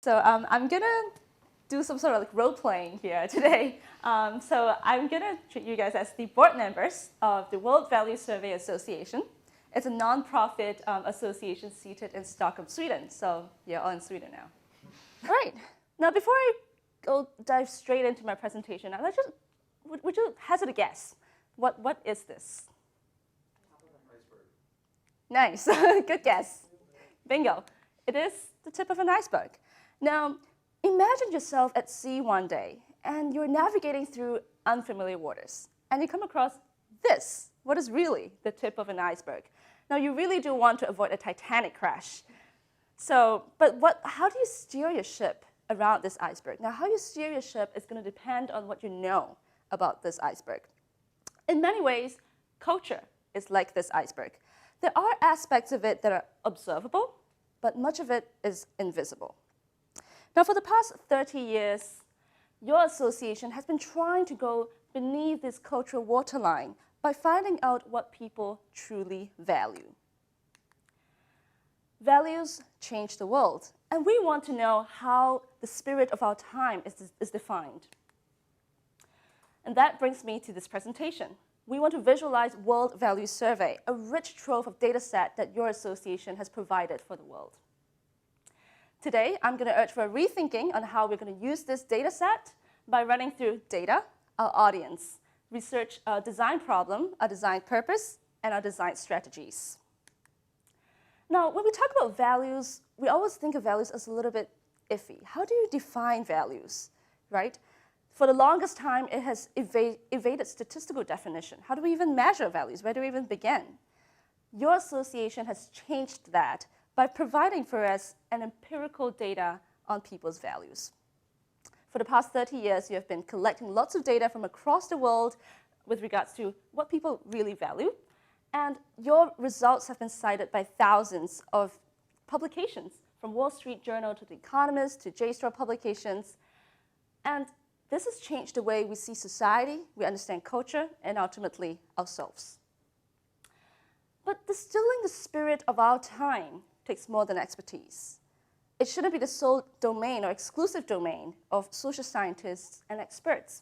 So I'm going to do some sort of like role-playing here today. So I'm going to treat you guys as the board members of the World Value Survey Association. It's a non-profit association seated in Stockholm, Sweden. So you're all in Sweden now. All right. Now, before I dive straight into my presentation, would you hazard a guess? What is this? Nice. Good guess. Bingo. It is the tip of an iceberg. Now, imagine yourself at sea one day, and you're navigating through unfamiliar waters, and you come across this, what is really the tip of an iceberg. Now, you really do want to avoid a Titanic crash. But how do you steer your ship around this iceberg? Now, how you steer your ship is going to depend on what you know about this iceberg. In many ways, culture is like this iceberg. There are aspects of it that are observable, but much of it is invisible. Now, for the past 30 years, your association has been trying to go beneath this cultural waterline by finding out what people truly value. Values change the world, and we want to know how the spirit of our time is defined. And that brings me to this presentation. We want to visualize World Value Survey, a rich trove of data set that your association has provided for the world. Today, I'm going to urge for a rethinking on how we're going to use this data set by running through data, our audience, research our design problem, our design purpose, and our design strategies. Now, when we talk about values, we always think of values as a little bit iffy. How do you define values, right? For the longest time, it has evaded statistical definition. How do we even measure values? Where do we even begin? Your association has changed that by providing for us an empirical data on people's values. For the past 30 years, you have been collecting lots of data from across the world with regards to what people really value. And your results have been cited by thousands of publications, from Wall Street Journal to The Economist to JSTOR publications. And this has changed the way we see society, we understand culture, and ultimately ourselves. But distilling the spirit of our time takes more than expertise. It shouldn't be the sole domain or exclusive domain of social scientists and experts.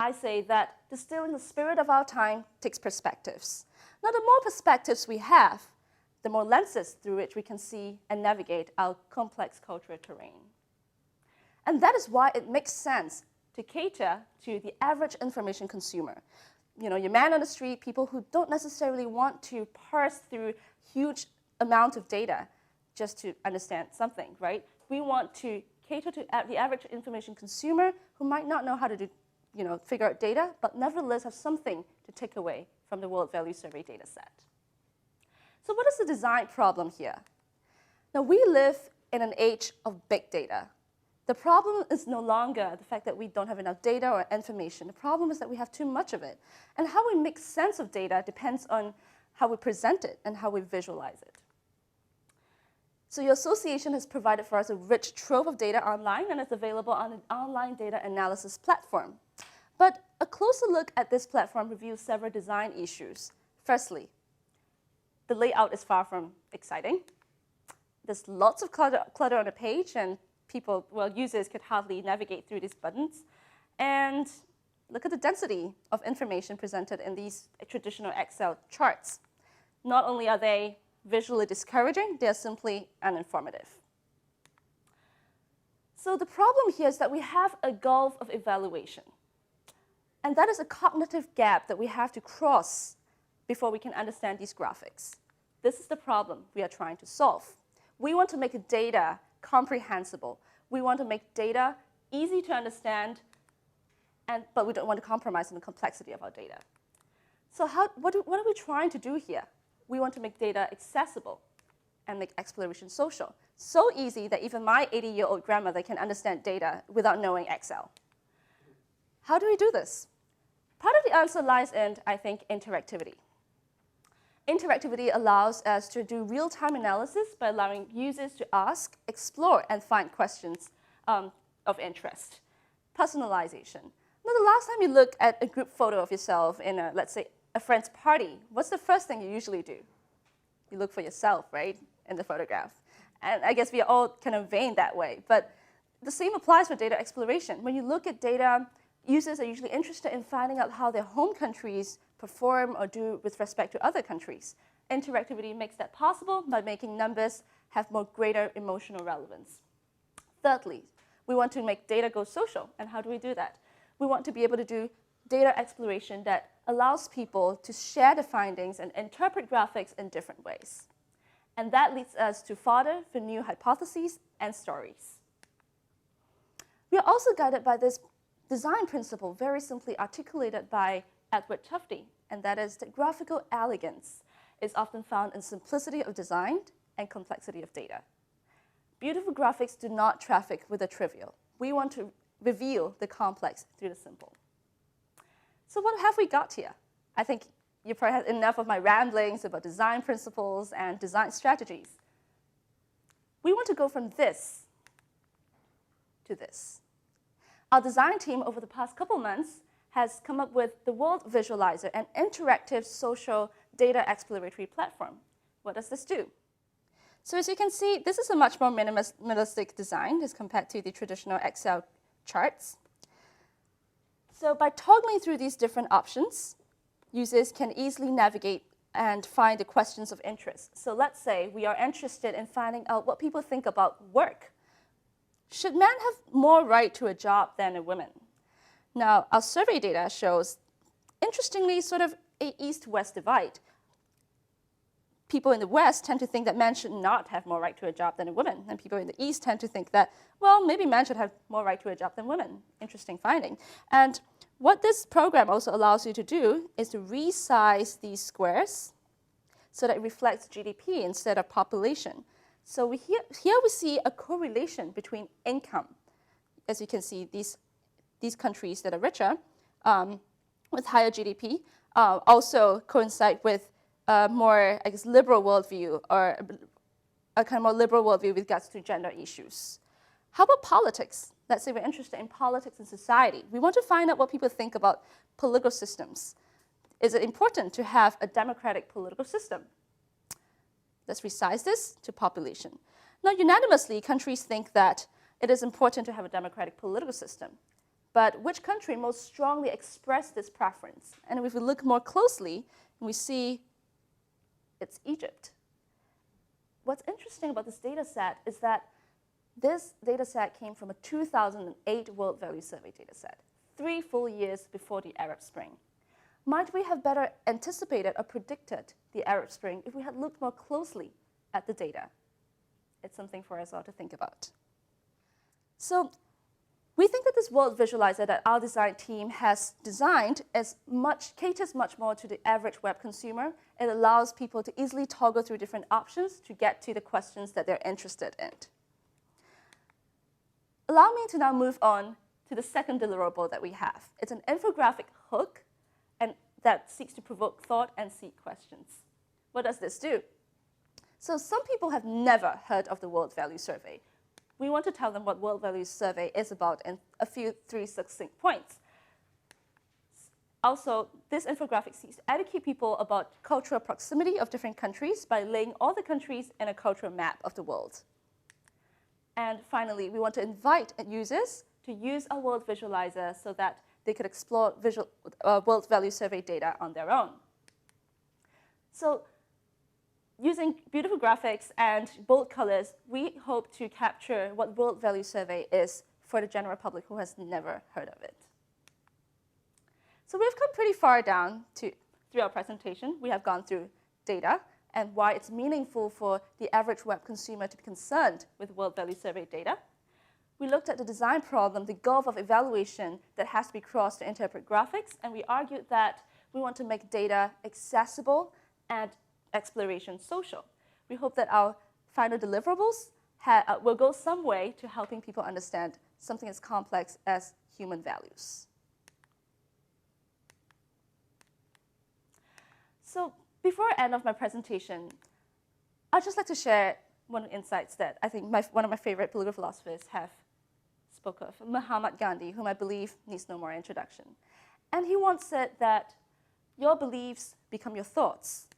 I say that distilling the spirit of our time takes perspectives. Now, the more perspectives we have, the more lenses through which we can see and navigate our complex cultural terrain. And that is why it makes sense to cater to the average information consumer. You know, your man on the street, people who don't necessarily want to parse through huge amounts of data just to understand something, right? We want to cater to the average information consumer who might not know how to figure out data, but nevertheless have something to take away from the World Value Survey data set. So what is the design problem here? Now, we live in an age of big data. The problem is no longer the fact that we don't have enough data or information. The problem is that we have too much of it. And how we make sense of data depends on how we present it and how we visualize it. So your association has provided for us a rich trove of data online, and it's available on an online data analysis platform. But a closer look at this platform reveals several design issues. Firstly, the layout is far from exciting. There's lots of clutter on the page, and users could hardly navigate through these buttons. And look at the density of information presented in these traditional Excel charts. Not only are they visually discouraging, they're simply uninformative. So the problem here is that we have a gulf of evaluation. And that is a cognitive gap that we have to cross before we can understand these graphics. This is the problem we are trying to solve. We want to make data comprehensible. We want to make data easy to understand, but we don't want to compromise on the complexity of our data. So what are we trying to do here? We want to make data accessible and make exploration social. So easy that even my 80-year-old grandmother can understand data without knowing Excel. How do we do this? Part of the answer lies in, I think, interactivity. Interactivity allows us to do real-time analysis by allowing users to ask, explore, and find questions of interest. Personalization. Now, the last time you look at a group photo of yourself in, let's say, a friend's party, what's the first thing you usually do? You look for yourself, right, in the photograph. And I guess we are all kind of vain that way. But the same applies for data exploration. When you look at data, users are usually interested in finding out how their home countries perform or do with respect to other countries. Interactivity makes that possible by making numbers have more greater emotional relevance. Thirdly, we want to make data go social. And how do we do that? We want to be able to do data exploration that allows people to share the findings and interpret graphics in different ways. And that leads us to fodder for new hypotheses and stories. We are also guided by this design principle, very simply articulated by Edward Tufte, and that is that graphical elegance is often found in simplicity of design and complexity of data. Beautiful graphics do not traffic with the trivial. We want to reveal the complex through the simple. So what have we got here? I think you probably had enough of my ramblings about design principles and design strategies. We want to go from this to this. Our design team over the past couple months has come up with the World Visualizer, an interactive social data exploratory platform. What does this do? So as you can see, this is a much more minimalistic design as compared to the traditional Excel charts. So by toggling through these different options, users can easily navigate and find the questions of interest. So let's say we are interested in finding out what people think about work. Should men have more right to a job than a woman? Now, our survey data shows, interestingly, sort of an east-west divide. People in the West tend to think that men should not have more right to a job than a woman, and people in the East tend to think that, well, maybe men should have more right to a job than women. Interesting finding. And what this program also allows you to do is to resize these squares so that it reflects GDP instead of population. So here we see a correlation between income. As you can see, these countries that are richer with higher GDP also coincide with a more, I guess, liberal worldview, or a kind of more liberal worldview with regards to gender issues. How about politics? Let's say we're interested in politics and society. We want to find out what people think about political systems. Is it important to have a democratic political system? Let's resize this to population. Now, unanimously, countries think that it is important to have a democratic political system. But which country most strongly expressed this preference? And if we look more closely, we see it's Egypt. What's interesting about this data set is that this data set came from a 2008 World Value Survey data set, 3 full years before the Arab Spring. Might we have better anticipated or predicted the Arab Spring if we had looked more closely at the data? It's something for us all to think about. So we think that this world visualizer that our design team has designed caters much more to the average web consumer. It allows people to easily toggle through different options to get to the questions that they're interested in. Allow me to now move on to the second deliverable that we have. It's an infographic hook and that seeks to provoke thought and seek questions. What does this do? So some people have never heard of the World Value Survey. We want to tell them what World Value Survey is about in three succinct points. Also, this infographic seeks to educate people about cultural proximity of different countries by laying all the countries in a cultural map of the world. And finally, we want to invite users to use our World Visualizer so that they could explore World Value Survey data on their own. So using beautiful graphics and bold colors, we hope to capture what World Value Survey is for the general public who has never heard of it. So we've come pretty far down through our presentation. We have gone through data and why it's meaningful for the average web consumer to be concerned with World Value Survey data. We looked at the design problem, the gulf of evaluation that has to be crossed to interpret graphics, and we argued that we want to make data accessible and exploration social. We hope that our final deliverables will go some way to helping people understand something as complex as human values. So before I end off my presentation, I'd just like to share one of the insights that I think one of my favorite political philosophers have spoke of, Mahatma Gandhi, whom I believe needs no more introduction. And he once said that your beliefs become your thoughts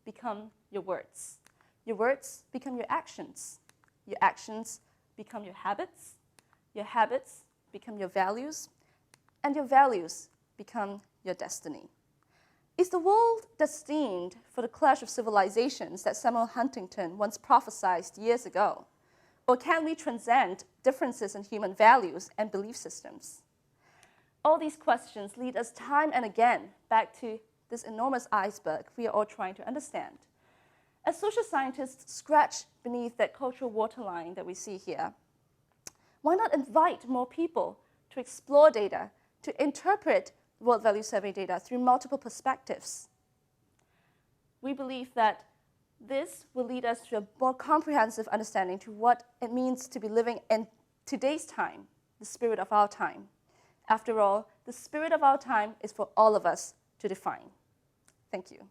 become your words become your actions become your habits become your values, and your values become your destiny. Is the world destined for the clash of civilizations that Samuel Huntington once prophesied years ago? Or can we transcend differences in human values and belief systems? All these questions lead us time and again back to this enormous iceberg we are all trying to understand. As social scientists scratch beneath that cultural waterline that we see here, why not invite more people to explore data, to interpret World Value Survey data through multiple perspectives? We believe that this will lead us to a more comprehensive understanding to what it means to be living in today's time, the spirit of our time. After all, the spirit of our time is for all of us to define. Thank you.